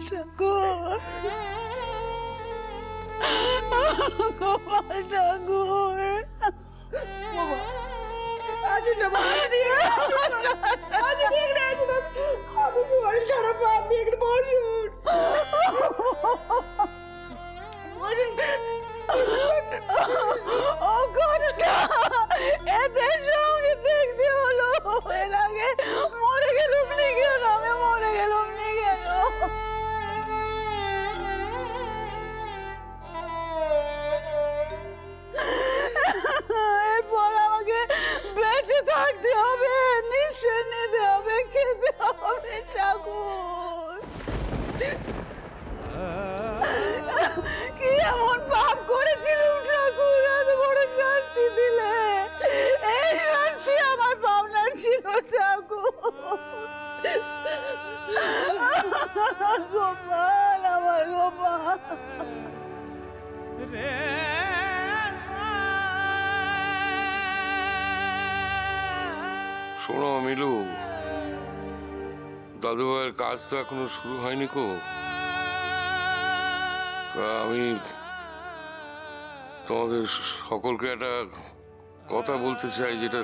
ঠাকুর, গোপাল ঠাকুর, আসুন না আমি শরীর খারাপ, আপনি একটু বসুন। ও কনকা, এতে সঙ্গে দেখতে হলো, এর আগে মরে গেলুম নি কেন, আমি মরে গেলুম নি কেন? এরপর আমাকে বেঁচে থাকতে হবে, নিঃশ্বাস নিতে হবে, খেতে হবে ঠাকুর। কি এমন পাপ করেছিলাম ঠাকুর, এত বড় শাস্তি দিলে? এই শাস্তি আমার পাওনা ছিল ঠাকুর। গোপাল, আমার গোপাল। শোনো মিলু, দাদু ভাইয়ের কাজ তো এখনো শুরু হয়নি কো। আমি তোমাদের সকলকে একটা কথা বলতে চাই, যেটা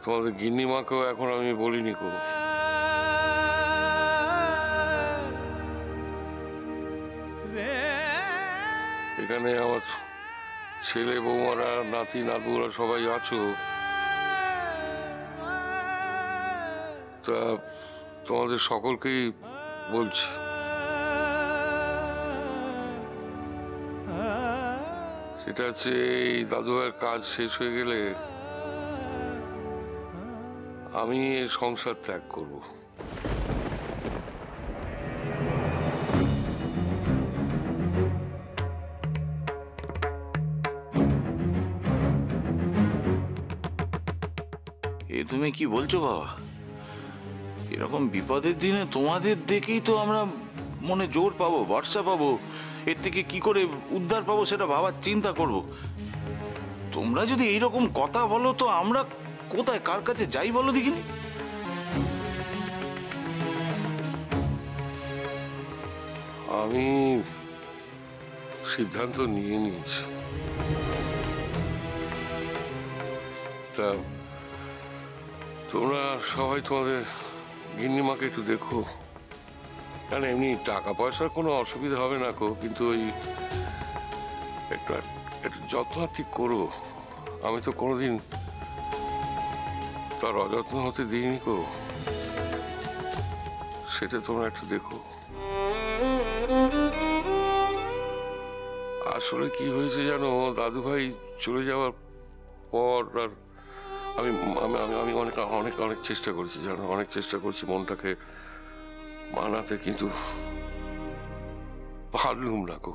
তোমাদের গিন্নিমাকেও এখন আমি বলিনি কো। এখানে আমার ছেলে বৌমারা, নাতি নাতবুরা সবাই আছো, তা তোমাদের সকলকেই বলছি, সেটা হচ্ছে এই দাদু ভাইয়ের কাজ শেষ হয়ে গেলে আমি এই সংসার ত্যাগ করব। এ তুমি কি বলছো বাবা? এরকম বিপদের দিনে তোমাদের দেখেই তো আমরা মনে জোর পাবো, ভরসা পাবো, এর থেকে কি করে উদ্ধার পাবো সেটা ভাবার চিন্তা করব। তোমরা যদি এইরকম কথা বলো তো আমরা কোথায়, কার কাছে যাই বলো দেখিনি? আমি সিদ্ধান্ত নিয়ে নিয়েছি। তা তোমরা সবাই তোমাদের গিন্নিমাকে একটু দেখো, কারণ এমনি টাকা পয়সার কোনো অসুবিধা হবে না কো, কিন্তু ওই একটু একটু যত্নাত্তিক করো। আমি তো কোনোদিন তার অযত্ন হতে দিইনি কো, সেটা তোমরা একটু দেখো। আসলে কি হয়েছে জানো, দাদু ভাই চলে যাওয়ার পর আর আমি আমি অনেক অনেক অনেক চেষ্টা করছি জানো, অনেক চেষ্টা করছি মনটাকে মানাতে, কিন্তু পারলুম না গো।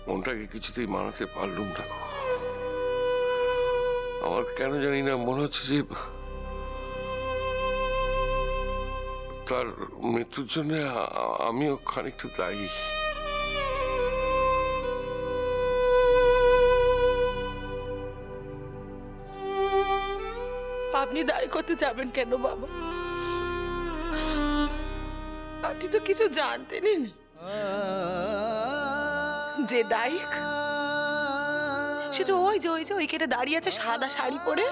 মনটাকে কিছুতেই মানাতে পারলুম না গো। আমার কেন জানি না মনে হচ্ছে যে তার মৃত্যুর জন্য আমিও খানিকটা দায়ী। আপনি দায়ী করতে যাবেন কেন বাবা? আপনি তো কিছু জানতেনই না। যে দায়ী সে তো ওই যে ওইখানে দাঁড়িয়ে আছে সাদা শাড়ি পরে।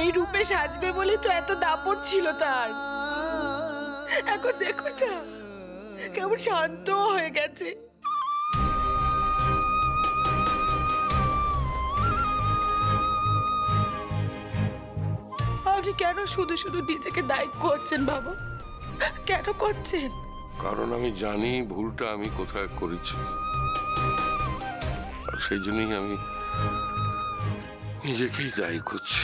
এই রূপে সাজবে বলে তো এত দাপট ছিল তার। এখন দেখো না কেমন শান্ত হয়ে গেছে। আপনি কেন শুধু শুধু নিজেকে দায়ী করছেন বাবা? কেন করছেন? কারণ আমি জানি ভুলটা আমি কোথায় করেছি, আর সেই জন্যই আমি নিজেকেই দায়ী করছি।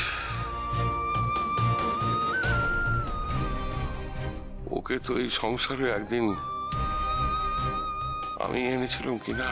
ওকে তো এই সংসারে একদিন আমি এনেছিলাম কিনা।